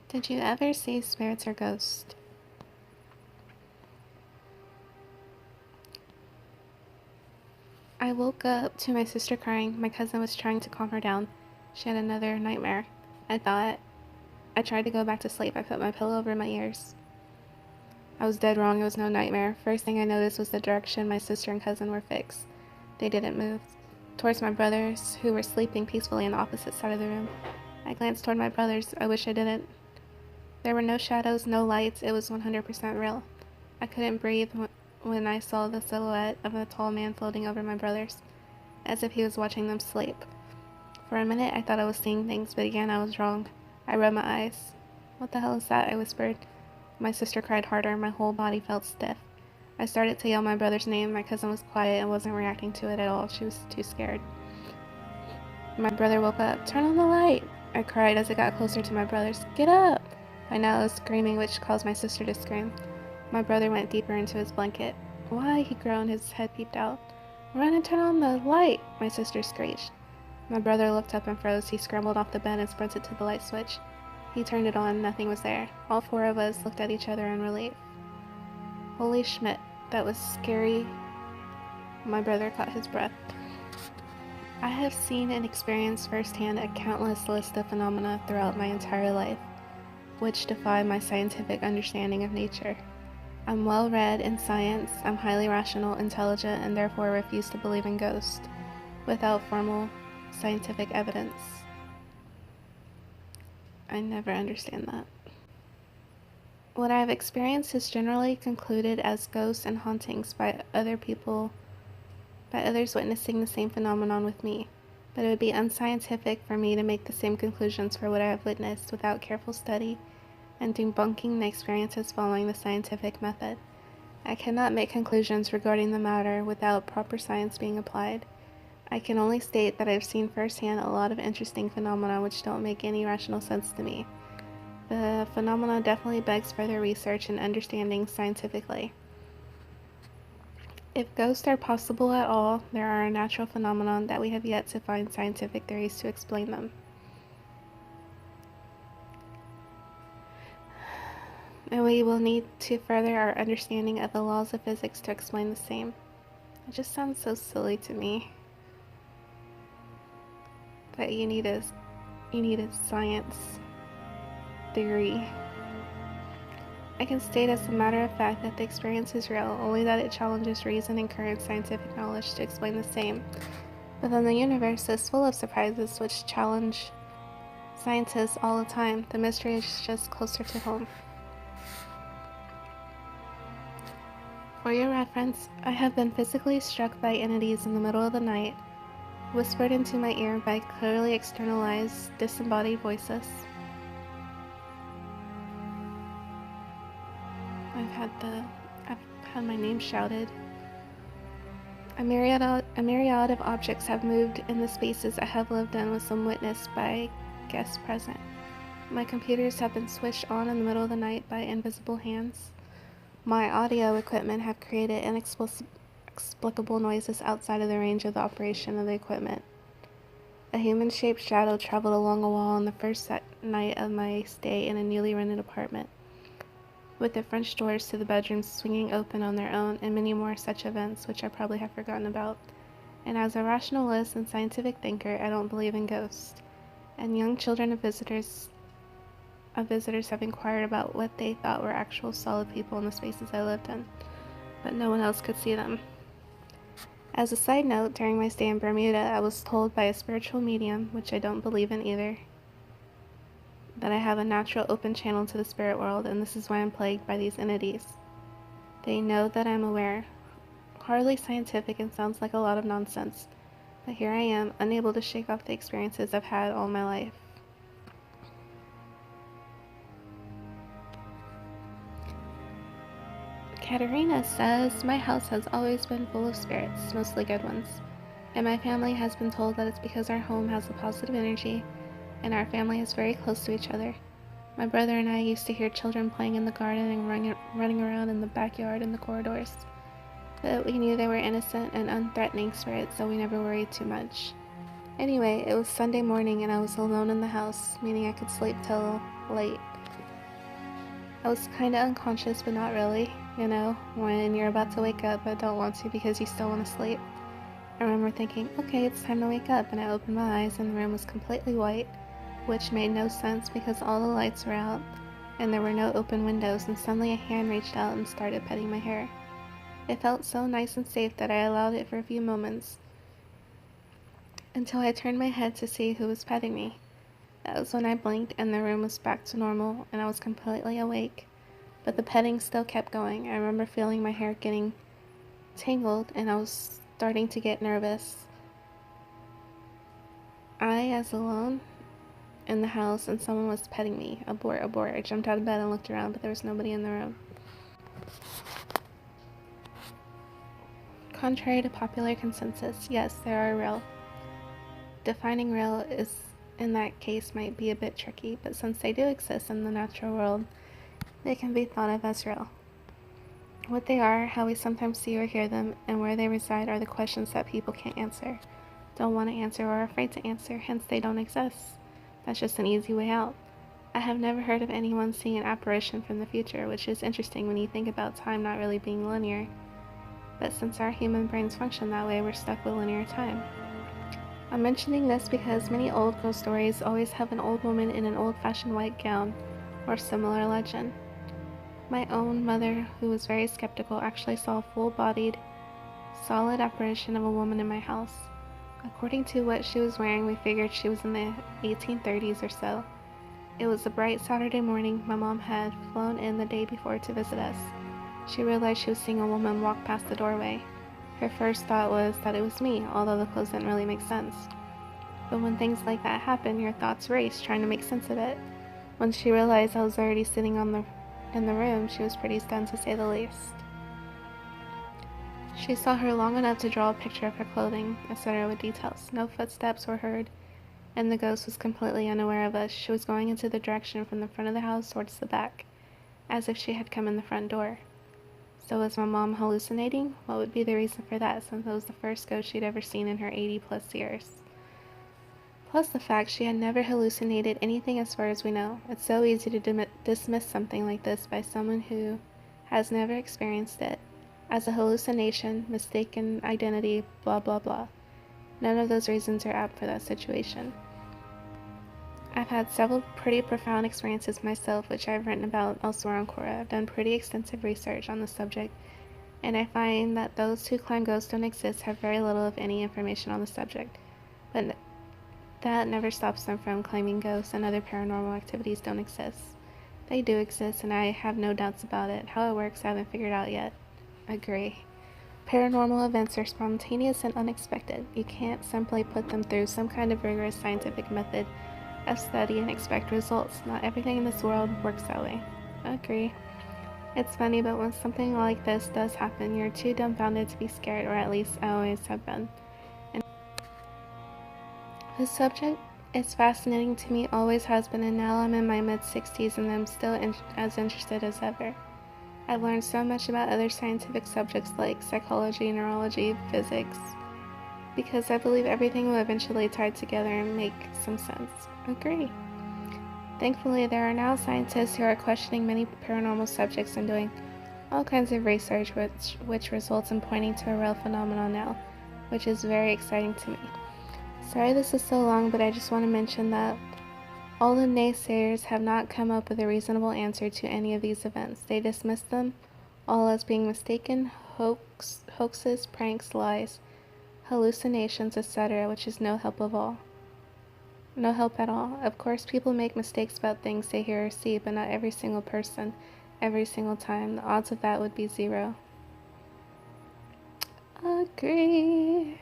Did you ever see spirits or ghosts? I woke up to my sister crying. My cousin was trying to calm her down. She had another nightmare. I tried to go back to sleep. I put my pillow over my ears. I was dead wrong. It was no nightmare. First thing I noticed was the direction my sister and cousin were fixed. They didn't move. Towards my brothers, who were sleeping peacefully on the opposite side of the room. I glanced toward my brothers. I wish I didn't. There were no shadows, no lights. It was 100% real. I couldn't breathe when I saw the silhouette of a tall man floating over my brothers, as if he was watching them sleep. For a minute, I thought I was seeing things, but again, I was wrong. I rubbed my eyes. "What the hell is that?" I whispered. My sister cried harder. My whole body felt stiff. I started to yell my brother's name. My cousin was quiet and wasn't reacting to it at all. She was too scared. My brother woke up. "Turn on the light!" I cried as I got closer to my brothers. "Get up!" By now I was screaming, which caused my sister to scream. My brother went deeper into his blanket. "Why?" he groaned. His head peeped out. "Run and turn on the light!" my sister screeched. My brother looked up and froze. He scrambled off the bed and sprinted to the light switch. He turned it on. Nothing was there. All four of us looked at each other in relief. "Holy Schmidt, that was scary." My brother caught his breath. I have seen and experienced firsthand a countless list of phenomena throughout my entire life, which defy my scientific understanding of nature. I'm well read in science. I'm highly rational, intelligent, and therefore refuse to believe in ghosts without formal scientific evidence. I never understand that. What I have experienced is generally concluded as ghosts and hauntings by others witnessing the same phenomenon with me, but it would be unscientific for me to make the same conclusions for what I have witnessed without careful study and debunking the experiences following the scientific method. I cannot make conclusions regarding the matter without proper science being applied. I can only state that I've seen firsthand a lot of interesting phenomena which don't make any rational sense to me. The phenomena definitely begs further research and understanding scientifically. If ghosts are possible at all, there are a natural phenomenon that we have yet to find scientific theories to explain them. And we will need to further our understanding of the laws of physics to explain the same. It just sounds so silly to me. But you need a science theory. I can state as a matter of fact that the experience is real, only that it challenges reason and current scientific knowledge to explain the same. But then the universe is full of surprises which challenge scientists all the time. The mystery is just closer to home. For your reference, I have been physically struck by entities in the middle of the night, whispered into my ear by clearly externalized, disembodied voices. I've had my name shouted. A myriad of objects have moved in the spaces I have lived in, with some witnessed by guests present. My computers have been switched on in the middle of the night by invisible hands. My audio equipment have created inexplicable noises outside of the range of the operation of the equipment. A human-shaped shadow traveled along a wall on the first night of my stay in a newly rented apartment, with the French doors to the bedrooms swinging open on their own, and many more such events which I probably have forgotten about. And as a rationalist and scientific thinker, I don't believe in ghosts. And young children of visitors have inquired about what they thought were actual solid people in the spaces I lived in, but no one else could see them. As a side note, during my stay in Bermuda, I was told by a spiritual medium, which I don't believe in either, that I have a natural open channel to the spirit world, and this is why I'm plagued by these entities. They know that I'm aware. Hardly scientific and sounds like a lot of nonsense, but here I am, unable to shake off the experiences I've had all my life. Katerina says, my house has always been full of spirits, mostly good ones, and my family has been told that it's because our home has a positive energy and our family is very close to each other. My brother and I used to hear children playing in the garden and running around in the backyard and the corridors. But we knew they were innocent and unthreatening spirits, so we never worried too much. Anyway, it was Sunday morning and I was alone in the house, meaning I could sleep till late. I was kinda unconscious, but not really, when you're about to wake up but don't want to because you still want to sleep. I remember thinking, okay, it's time to wake up, and I opened my eyes and the room was completely white, which made no sense because all the lights were out and there were no open windows, and suddenly a hand reached out and started petting my hair. It felt so nice and safe that I allowed it for a few moments, until I turned my head to see who was petting me. That was when I blinked and the room was back to normal and I was completely awake. But the petting still kept going. I remember feeling my hair getting tangled and I was starting to get nervous. I was alone in the house and someone was petting me. Abort, abort. I jumped out of bed and looked around, but there was nobody in the room. Contrary to popular consensus, yes, there are real. Defining real is, in that case, might be a bit tricky, but since they do exist in the natural world, they can be thought of as real. What they are, how we sometimes see or hear them, and where they reside are the questions that people can't answer, don't want to answer, or are afraid to answer, hence they don't exist. That's just an easy way out. I have never heard of anyone seeing an apparition from the future, which is interesting when you think about time not really being linear. But since our human brains function that way, we're stuck with linear time. I'm mentioning this because many old ghost stories always have an old woman in an old-fashioned white gown or similar legend. My own mother, who was very skeptical, actually saw a full-bodied, solid apparition of a woman in my house. According to what she was wearing, we figured she was in the 1830s or so. It was a bright Saturday morning. My mom had flown in the day before to visit us. She realized she was seeing a woman walk past the doorway. Her first thought was that it was me, although the clothes didn't really make sense. But when things like that happen, your thoughts race, trying to make sense of it. When she realized I was already sitting in the room, she was pretty stunned, to say the least. She saw her long enough to draw a picture of her clothing, etc. with details. No footsteps were heard, and the ghost was completely unaware of us. She was going into the direction from the front of the house towards the back, as if she had come in the front door. So was my mom hallucinating? What would be the reason for that, since it was the first ghost she'd ever seen in her 80-plus years? Plus the fact she had never hallucinated anything as far as we know. It's so easy to dismiss something like this by someone who has never experienced it as a hallucination, mistaken identity, blah blah blah. None of those reasons are apt for that situation. I've had several pretty profound experiences myself, which I've written about elsewhere on Quora. I've done pretty extensive research on the subject, and I find that those who claim ghosts don't exist have very little, if any, information on the subject. But that never stops them from claiming ghosts and other paranormal activities don't exist. They do exist, and I have no doubts about it. How it works, I haven't figured out yet. Agree. Paranormal events are spontaneous and unexpected. You can't simply put them through some kind of rigorous scientific method of study and expect results. Not everything in this world works that way. Agree. It's funny, but when something like this does happen, you're too dumbfounded to be scared, or at least I always have been. And the subject is fascinating to me, always has been, and now I'm in my mid-60s and I'm still as interested as ever. I've learned so much about other scientific subjects like psychology, neurology, physics, because I believe everything will eventually tie together and make some sense. Agree. Thankfully, there are now scientists who are questioning many paranormal subjects and doing all kinds of research which results in pointing to a real phenomenon now, which is very exciting to me. Sorry this is so long, but I just want to mention that all the naysayers have not come up with a reasonable answer to any of these events. They dismiss them all as being mistaken, hoaxes, pranks, lies, hallucinations, etc., which is no help at all. Of course, people make mistakes about things they hear or see, but not every single person, every single time. The odds of that would be 0. Agree.